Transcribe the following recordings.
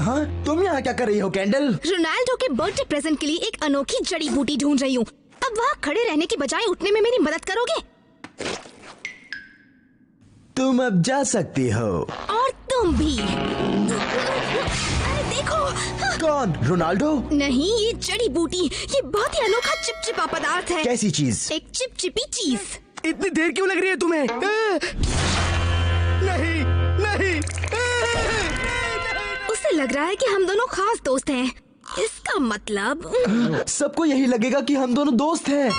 हाँ, तुम यहाँ क्या कर रही हो कैंडल? रोनाल्डो के बर्थडे प्रेजेंट के लिए एक अनोखी जड़ी बूटी ढूंढ रही हूँ। अब वहाँ खड़े रहने की बजाय उठने में मेरी मदद करोगे? तुम अब जा सकती हो। और तुम भी। अरे देखो। कौन? रोनाल्डो? नहीं, ये जड़ी बूटी। ये बहुत ही अनोखा चिपचिपा पदार्थ है। कैसी चीज? एक चिपचिपी चीज। इतनी देर क्यों लग रही है तुम्हें? नहीं नहीं। उसे लग रहा है कि हम दोनों खास दोस्त हैं। इसका मतलब सबको यही लगेगा कि हम दोनों दोस्त हैं।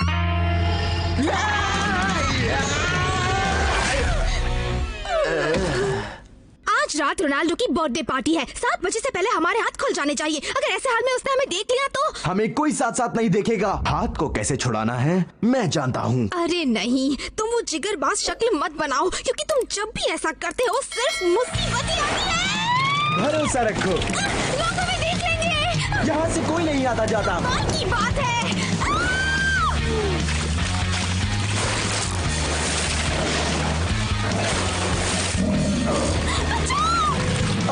आज रात रोनाल्डो की बर्थडे पार्टी है। 7 बजे से पहले हमारे हाथ खुल जाने चाहिए। अगर ऐसे हाल में उसने हमें देख लिया तो? हमें कोई साथ साथ नहीं देखेगा। हाथ को कैसे छुड़ाना है मैं जानता हूँ। अरे नहीं, तुम वो जिगरबाज शक्ल मत बनाओ, क्योंकि तुम जब भी ऐसा करते हो सिर्फ मुसीबत ही आती है। भरोसा रखो, लोग हमें देख लेंगे। यहाँ से कोई नहीं आता जाता। कमाल की बात है।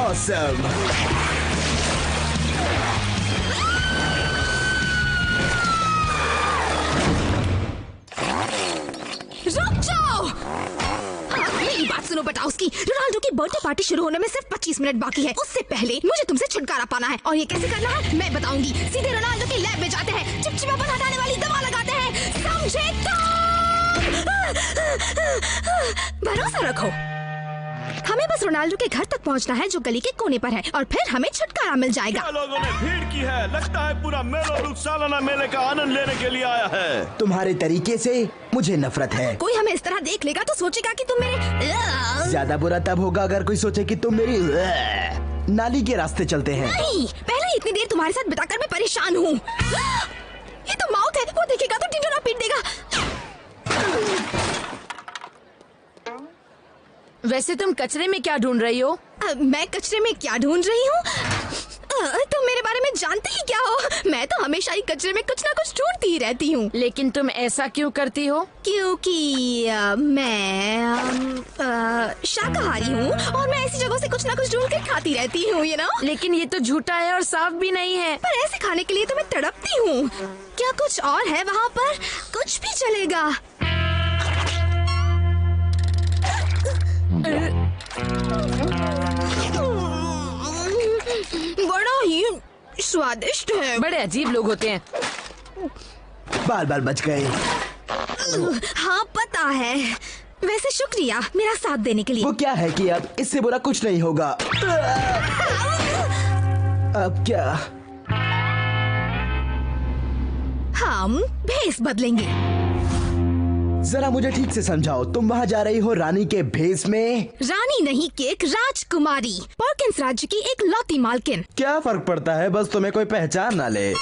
Awesome. रुक जाओ। मेरी बात सुनो बटाउस्की। रोनाल्डो की बर्थडे पार्टी शुरू होने में सिर्फ 25 मिनट बाकी है। उससे पहले मुझे तुमसे छुटकारा पाना है, और ये कैसे करना है मैं बताऊंगी। सीधे रोनाल्डो की लैब में जाते हैं, चिपचिपापन हटाने वाली दवा लगाते हैं, समझे तो? भरोसा रखो। हमें बस रोनाल्डो के घर तक पहुंचना है, जो गली के कोने पर है, और फिर हमें छुटकारा मिल जाएगा। लोगों ने भीड़ की है। लगता है पूरा मेलो सालाना मेले का आनंद लेने के लिए आया है। तुम्हारे तरीके से मुझे नफरत है। कोई हमें इस तरह देख लेगा तो सोचेगा कि तुम मेरे ज्यादा बुरा तब होगा अगर कोई सोचे कि तुम मेरी नाली के रास्ते चलते हैं। नहीं, पहले इतनी देर तुम्हारे साथ बिताकर मैं परेशान हूँ। ये तो माउथ है, वो देखेगा तो ढिंढोरा पीट देगा। वैसे तुम कचरे में क्या ढूंढ रही हो? मैं कचरे में क्या ढूंढ रही हूँ? तुम मेरे बारे में जानते ही क्या हो? मैं तो हमेशा ही कचरे में कुछ ना कुछ ढूंढती ही रहती हूँ। लेकिन तुम ऐसा क्यों करती हो? क्योंकि मैं शाकाहारी हूँ, और मैं ऐसी जगहों से कुछ ना कुछ ढूंढ कर खाती रहती हूँ, you know? लेकिन ये तो झूठा है और साफ भी नहीं है। पर ऐसे खाने के लिए तो मैं तड़पती हूँ। क्या कुछ और है वहाँ पर? कुछ भी चलेगा। बड़ा ही स्वादिष्ट है। बड़े अजीब लोग होते हैं। बाल बाल बच गए। हाँ पता है। वैसे शुक्रिया मेरा साथ देने के लिए। वो क्या है कि अब इससे बुरा कुछ नहीं होगा। अब क्या? हम भेस बदलेंगे। जरा मुझे ठीक से समझाओ, तुम वहाँ जा रही हो रानी के भेस में? रानी नहीं केक, राजकुमारी, पर्किंस राज्य की एक लौती मालकिन। क्या फर्क पड़ता है, बस तुम्हें कोई पहचान ना ले।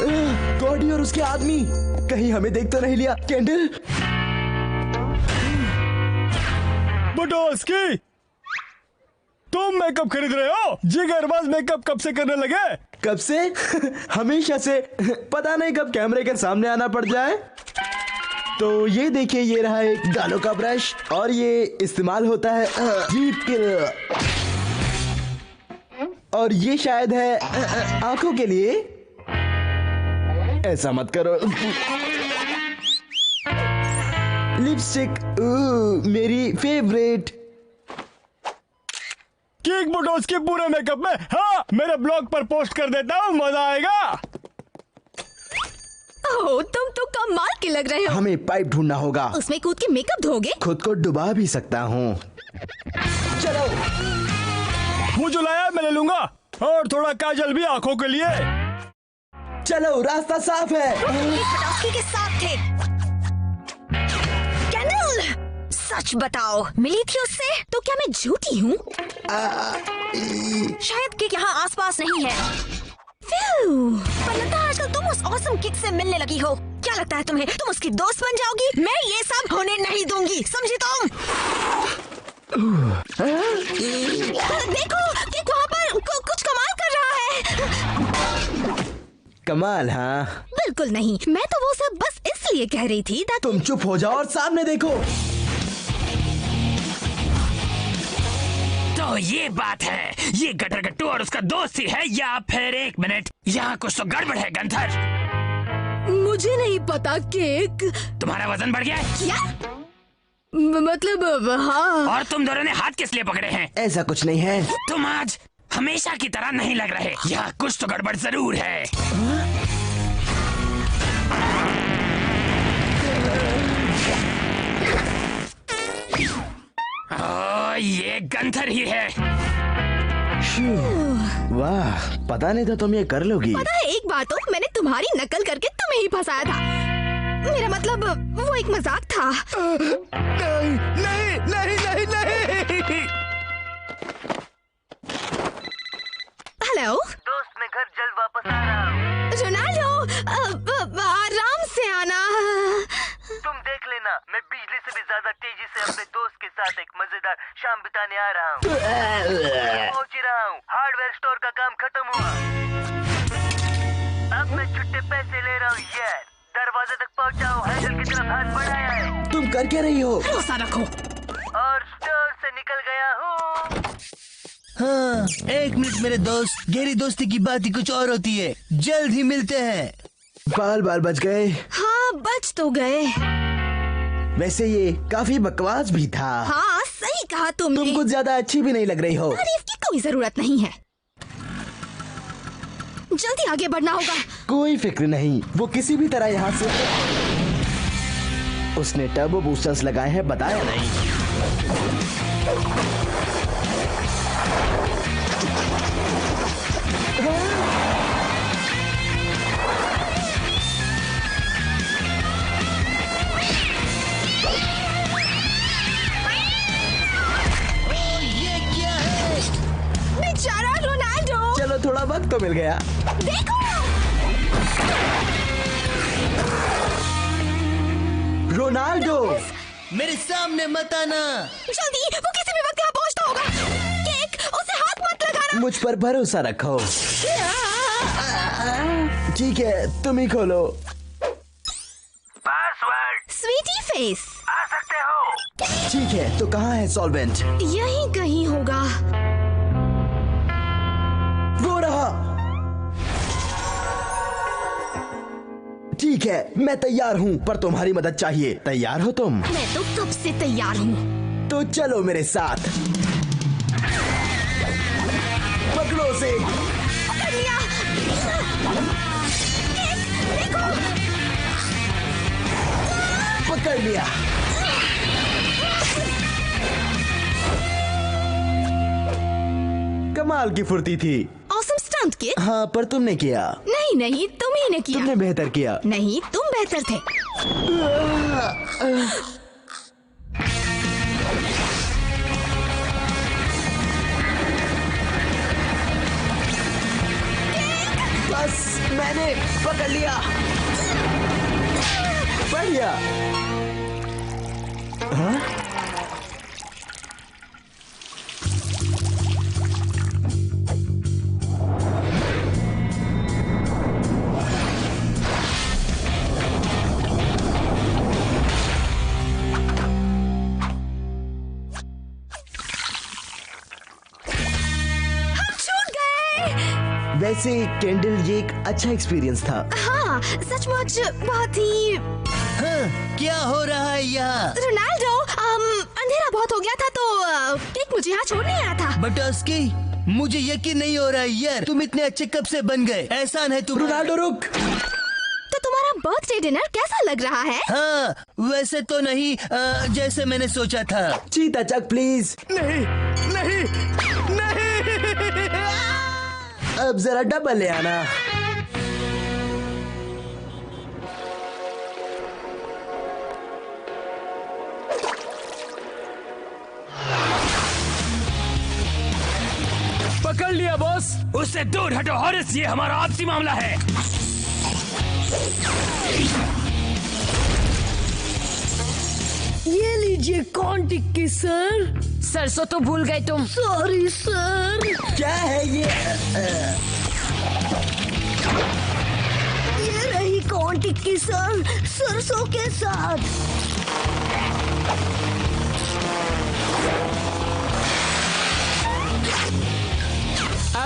गॉडी और उसके आदमी कहीं हमें देख तो नहीं लिया? कैंडल, बटाउस्की, तुम मेकअप खरीद रहे हो? जिगरबाज मेकअप कब से करने लगे? कब से? हमेशा से। पता नहीं कब कैमरे के सामने आना पड़ जाए। तो ये देखिए, ये रहा एक गालों का ब्रश, और ये इस्तेमाल होता है जीभ के, और ये शायद है आंखों के लिए। ऐसा मत करो। लिपस्टिक, मेरी फेवरेट। केक बटाउस्की पूरे मेकअप में। हाँ, मेरे ब्लॉग पर पोस्ट कर देता हूँ, मजा आएगा। ओह, तुम तो कमाल के लग रहे हो। हमें पाइप ढूंढना होगा। उसमें कूद के मेकअप धोगे? खुद को डुबा भी सकता हूँ। चलो। मुझे लाया मैं ले लूंगा, और थोड़ा काजल भी आंखों के लिए। चलो, रास्ता साफ है। बटाउस्की के साथ थे। कैंडल, सच बताओ, मिली थी उससे? तो क्या मैं झूठी हूँ? शायद केक यहाँ आसपास नहीं है। पर लगता है आजकल तुम उस ऑसम किक से मिलने लगी हो। क्या लगता है तुम्हें, तुम उसकी दोस्त बन जाओगी? मैं ये सब होने नहीं दूंगी, समझी तुम? देखो, किक वहाँ पर कुछ कमाल कर रहा है। कमाल? हाँ, बिल्कुल नहीं। मैं तो वो सब बस इसलिए कह रही थी ताकि तुम चुप हो जाओ और सामने देखो। ओह ये बात है, ये गटर गट्टू और उसका दोस्त ही है या फिर एक मिनट, यहाँ कुछ तो गड़बड़ है गंथर। मुझे नहीं पता केक। तुम्हारा वजन बढ़ गया है? क्या मतलब? हाँ। और तुम दोनों ने हाथ किस लिए पकड़े हैं? ऐसा कुछ नहीं है। तुम आज हमेशा की तरह नहीं लग रहे, यहाँ कुछ तो गड़बड़ जरूर है। ये गंथर ही है। वाह, पता नहीं था तुम ये कर लोगी। पता है एक बात, तो मैंने तुम्हारी नकल करके तुम्हें ही फंसाया था। मेरा मतलब वो एक मजाक था। नहीं नहीं नहीं नहीं नहीं। हेलो दोस्त, मैं घर जल्द वापस आ रहा हूँ। रोनाल्डो, आराम से आना। तुम देख लेना, मैं बिजली से भी ज्यादा तेजी से अपने दोस्त के साथ एक मजेदार शाम बिताने आ रहा हूँ। पहुँच ही रहा हूँ। हार्डवेयर स्टोर का काम खत्म हुआ, अब मैं छुट्टे पैसे ले रहा हूँ यार। दरवाजे तक पहुँचा हूँ, हैंडल की तरफ हाथ बढ़ाया है। तुम कर क्या रही हो? भरोसा रखो। और स्टोर से निकल गया हूँ। हाँ, एक मिनट मेरे दोस्त, गहरी दोस्ती की बात ही कुछ और होती है। जल्द ही मिलते हैं। बाल बाल बच गए। हाँ, बच तो गए। वैसे ये काफी बकवास भी था। हाँ, सही कहा तुमने। तुम कुछ ज्यादा अच्छी भी नहीं लग रही हो। तारीफ की कोई जरूरत नहीं है, जल्दी आगे बढ़ना होगा। कोई फिक्र नहीं, वो किसी भी तरह यहाँ से। उसने टर्बो बूस्टर्स लगाए हैं, बताया नहीं। ये क्या है? बेचारा रोनाल्डो। चलो, थोड़ा वक्त तो मिल गया। देखो, रोनाल्डो, मेरे सामने मत आना। जल्दी, वो किसी भी वक्त यहाँ पहुँचता होगा। केक, उसे हाथ मत लगाना। मुझ पर भरोसा रखो। ठीक है, तुम ही खोलो। Password Sweety face. आ सकते हो। ठीक है, तो कहाँ है सॉल्वेंट? यहीं कहीं होगा। वो रहा। ठीक है, मैं तैयार हूँ, पर तुम्हारी मदद चाहिए। तैयार हो तुम? मैं तो कब से तैयार हूँ। तो चलो मेरे साथ। पकड़ो उसे। पकड़ लिया। केक, देखो। पकड़ लिया। कमाल की फुर्ती थी। Awesome stunt kid. हाँ, पर तुमने किया। नहीं नहीं, तुम ही ने किया। तुमने बेहतर किया। नहीं, तुम बेहतर थे। बस, मैंने पकड़ लिया। बढ़िया। हाँ? वैसे कैंडल, ये एक अच्छा एक्सपीरियंस था। हाँ, सचमुच बहुत ही। हाँ, क्या हो रहा है यहाँ? रोनाल्डो, अंधेरा बहुत हो गया था तो केक मुझे यहाँ छोड़ने आया था। बटोस्की, मुझे यकीन नहीं हो रहा है यार, तुम इतने अच्छे कब से बन गए? एहसान है तुम। रोनाल्डो रुक। तो तुम्हारा बर्थडे डिनर कैसा लग रहा है? हाँ, वैसे तो नहीं जैसे मैंने सोचा था। चीता चक प्लीज। नहीं नहीं नहीं। अब जरा डबल ले आना। पकड़ लिया बॉस। उससे दूर हटो हॉरिस, ये हमारा आपसी मामला है। ये लीजिए कॉर्न टिक्की सर। सरसों तो भूल गए तुम। Sorry sir. क्या है ये? ये रही कॉर्न टिक्की सर, सरसों के साथ।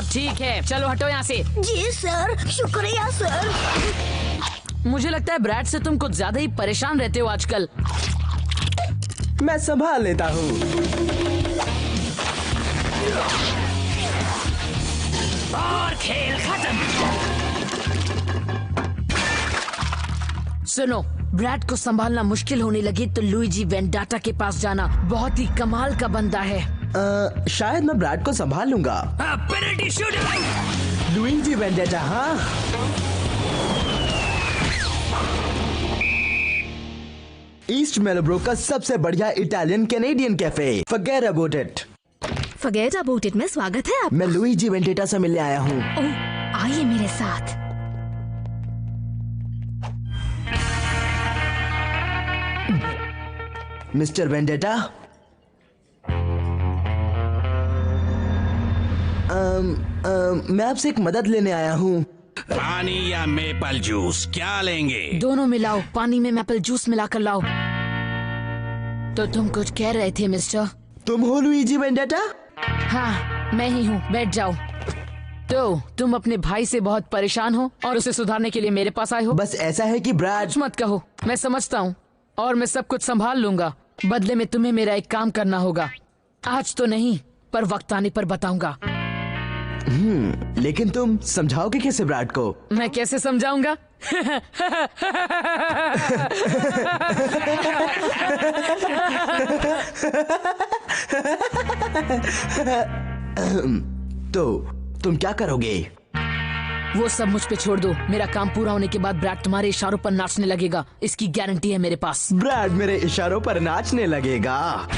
सब ठीक है, चलो हटो यहाँ से। जी सर, शुक्रिया सर। मुझे लगता है ब्रैड से तुम कुछ ज्यादा ही परेशान रहते हो आजकल। मैं संभाल लेता हूँ। और खेल खत्म। सुनो, ब्रैड को संभालना मुश्किल होने लगी तो लुइजी वेंडाटा के पास जाना। बहुत ही कमाल का बंदा है। शायद मैं ब्रैड को संभाल लूंगा। Penalty shoot. लुइजी वेंडाटा, हाँ। ईस्ट मेलब्रो का सबसे बढ़िया Italian Canadian cafe, forget about it. Forget about it में स्वागत है आप। मैं लुइजी वेंडाटा से मिलने आया हूँ। ओह, आइए मेरे साथ। मिस्टर वेंडाटा, मैं आपसे एक मदद लेने आया हूँ। पानी या मेपल जूस क्या लेंगे? दोनों मिलाओ, पानी में मेपल जूस मिलाकर लाओ। तो तुम कुछ कह रहे थे मिस्टर? तुम हो लुइजी वेंडाटा? हाँ, मैं ही हूँ, बैठ जाओ। तो तुम अपने भाई से बहुत परेशान हो और उसे सुधारने के लिए मेरे पास आए हो? बस ऐसा है कि ब्रैड। कुछ मत कहो, मैं समझता हूँ और मैं सब कुछ संभाल लूंगा। बदले में तुम्हें मेरा एक काम करना होगा। आज तो नहीं, पर वक्त आने पर बताऊंगा। लेकिन तुम समझाओगे कैसे ब्रैड को? मैं कैसे समझाऊंगा? तो तुम क्या करोगे? वो सब मुझ पे छोड़ दो। मेरा काम पूरा होने के बाद ब्रैड तुम्हारे इशारों पर नाचने लगेगा। इसकी गारंटी है मेरे पास। ब्रैड मेरे इशारों पर नाचने लगेगा।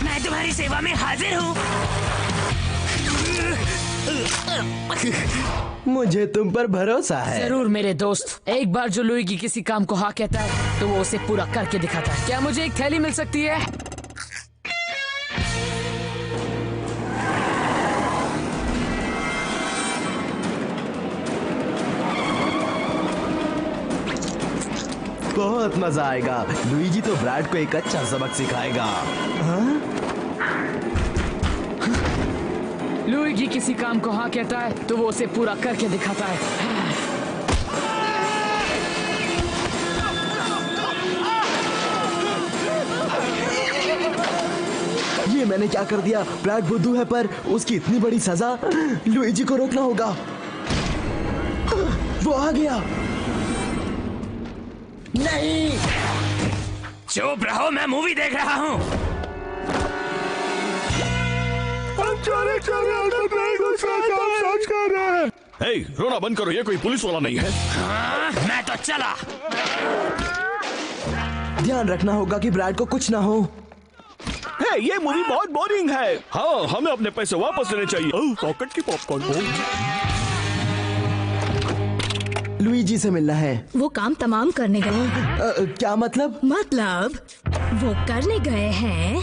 मैं तुम्हारी सेवा में हाजिर हूँ। मुझे तुम पर भरोसा है। जरूर मेरे दोस्त। एक बार जो लुइगी किसी काम को हाँ कहता है तो वो उसे पूरा करके दिखाता है। क्या मुझे एक थैली मिल सकती है? बहुत मजा आएगा। लुइजी तो ब्रैड को एक अच्छा सबक सिखाएगा। लुइगी किसी काम को हाँ कहता है तो वो उसे पूरा करके दिखाता है। ये मैंने क्या कर दिया? ब्रैड बुद्धू है पर उसकी इतनी बड़ी सजा। लुइजी को रोकना होगा। वो आ गया। नहीं, चुप रहो, मैं मूवी देख रहा हूँ। हे, रोना बंद करो, ये कोई पुलिस वाला नहीं है। हाँ, मैं तो चला। ध्यान रखना होगा कि ब्रैड को कुछ ना हो। हे, ये मूवी बहुत बोरिंग है। हाँ, हमें अपने पैसे वापस लेने चाहिए। ओह, पॉकेट की पॉपकॉर्न। लुइजी से मिलना है। वो काम तमाम करने गए। क्या मतलब? मतलब वो करने गए हैं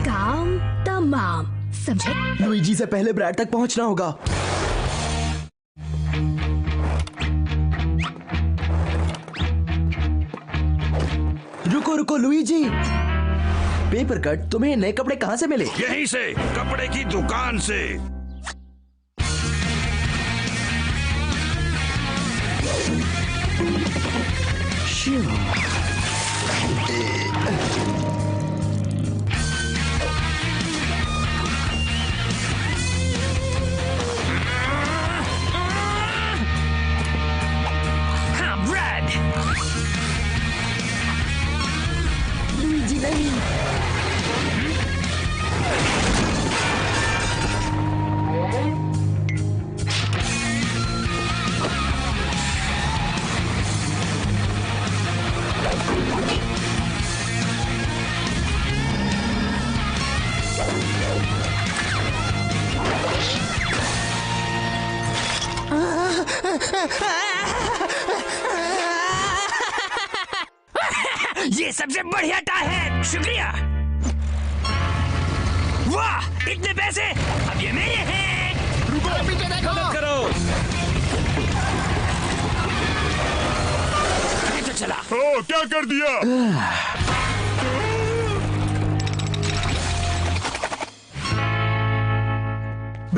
काम तमाम, समझे? लुइजी से पहले ब्रैड तक पहुंचना होगा। रुको रुको लुइजी। पेपर कट, तुम्हें नए कपड़े कहाँ से मिले? यहीं से, कपड़े की दुकान से। हाँ, ब्रैड। लुइजी नहीं। ये सबसे बढ़िया टाई है, शुक्रिया। वाह, इतने पैसे, अब ये मेरे हैं। रुको, मदद करो। ये तो चला। ओ, क्या कर दिया?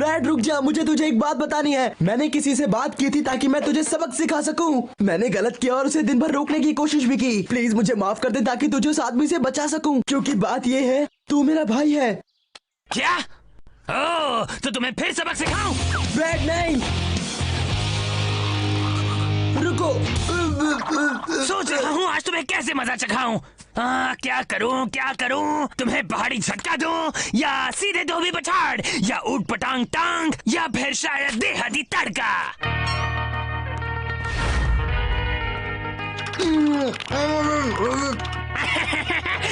ब्रैड रुक जा, मुझे तुझे एक बात बतानी है। मैंने किसी से बात की थी ताकि मैं तुझे सबक सिखा सकूं। मैंने गलत किया और उसे दिन भर रोकने की कोशिश भी की। प्लीज मुझे माफ कर दे ताकि तुझे उस आदमी से बचा सकूं, क्योंकि बात ये है तू मेरा भाई है। क्या? ओह, तो तुम्हें फिर सबक सिखाऊं? ब्रैड नहीं, रुको। सोच रहा हूँ आज तुम्हें कैसे मजा चखाऊं। क्या करूं? तुम्हें पहाड़ी झटका दूं या सीधे धोबी पछाड़ या ऊट पटांग टांग या फिर शायद देहाती तड़का।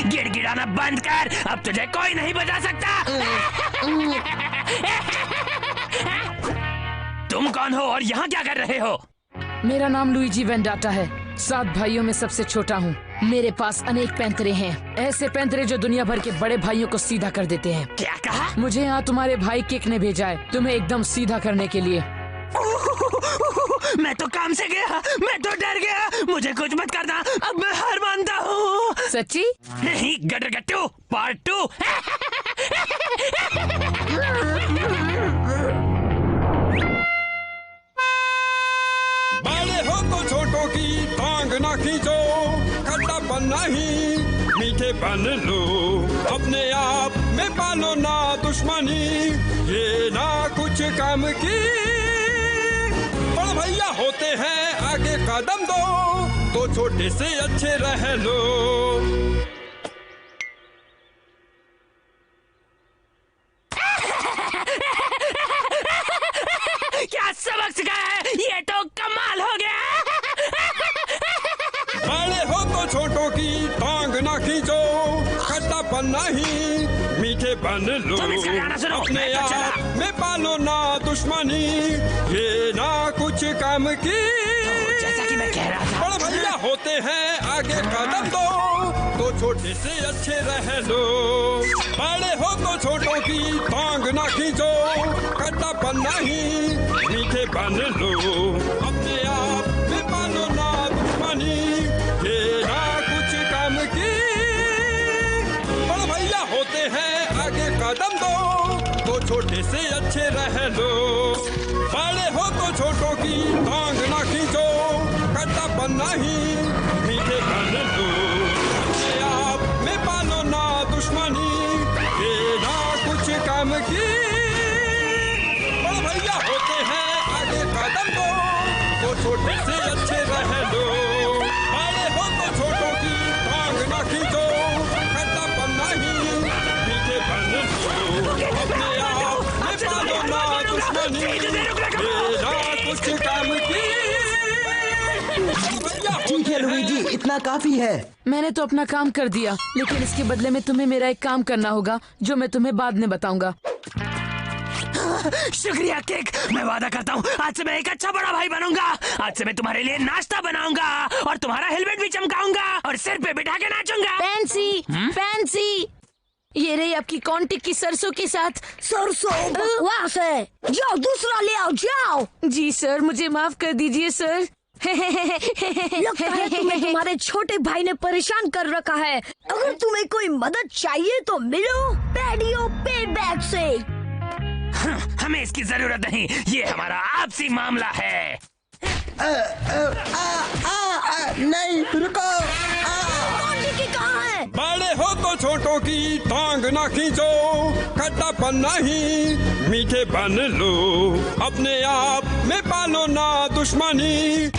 गिड़गिड़ाना बंद कर, अब तुझे कोई नहीं बचा सकता। तुम कौन हो और यहाँ क्या कर रहे हो? मेरा नाम लुइजी वेंडाटा है। 7 भाइयों में सबसे छोटा हूँ। मेरे पास अनेक पैंतरे हैं, ऐसे पैंतरे जो दुनिया भर के बड़े भाइयों को सीधा कर देते हैं। क्या कहा? मुझे यहाँ तुम्हारे भाई किक ने भेजा है तुम्हें एकदम सीधा करने के लिए। मैं तो काम से गया, मैं तो डर गया। मुझे कुछ मत करना, अब मैं हार मानता हूँ। सच्ची? नहीं, गटरगट्टू पार्ट 2। बड़े हो तो छोटों की टांग ना खींचो, खट्टापन नहीं मीठे बन लो, अपने आप में पालो ना दुश्मनी, ये ना कुछ काम की। बड़ भैया होते हैं आगे कदम दो, तो छोटे से अच्छे रह लो। क्या सबक सिखाया है, ये तो कमाल हो गया। बड़े हो तो छोटों की टांग ना खींचो, खट्टापन नहीं मीठे बन लो, अपने आप में पालो ना दुश्मनी, ये ना कुछ काम की। जैसा कि मैं कह रहा था, बड़ भैया होते हैं आगे कदम दो, तो छोटे से अच्छे रह लो। बड़े हो तो छोटों की टांग ना खींचो, खट्टापन नहीं मीठे बन लो, अपने आप में पालो ना दुश्मनी, ये ना कुछ काम की। बड़ भैया होते हैं आगे कदम दो, तो छोटे से अच्छे रह लो। बड़े हो तो छोटों की टांग ना खींचो, खट्टापन नहीं मीठे बन लो, अपने आप में पालो ना दुश्मनी, ये ना कुछ काम की। बड़ भैया होते हैं आगे कदम दो, तो छोटे से अच्छे रह लो। बड़े हो तो छोटों की टांग ना खींचो, खट्टापन नहीं मीठे बन लो, अपने आप में पालो ना दुश्मनी, ये ना कुछ काम की। ठीक है लुइजी, इतना काफी है। मैंने तो अपना काम कर दिया, लेकिन इसके बदले में तुम्हें मेरा एक काम करना होगा जो मैं तुम्हें बाद में बताऊंगा। शुक्रिया किक, मैं वादा करता हूँ आज से मैं एक अच्छा बड़ा भाई बनूंगा। आज से मैं तुम्हारे लिए नाश्ता बनाऊंगा और तुम्हारा हेलमेट भी चमकाऊंगा और सिर पे बिठा के नाचूंगा। फैंसी, ये रही आपकी कॉर्न टिक्की सरसों के साथ। सरसों बकवास है, जाओ दूसरा ले आओ, जाओ। जी सर, मुझे माफ कर दीजिए सर। लगता है तुम्हें तुम्हारे छोटे भाई ने परेशान कर रखा है। अगर तुम्हें कोई मदद चाहिए तो मिलो पैडियो पे बैग से। हमें इसकी जरूरत नहीं, ये हमारा आपसी मामला है। नहीं रुको। कौन टिक्की कहाँ है? बड़े हो तो छोटों की टांग ना खींचो, खट्टापन नहीं मीठे बन लो, अपने आप में पालो ना दुश्मनी,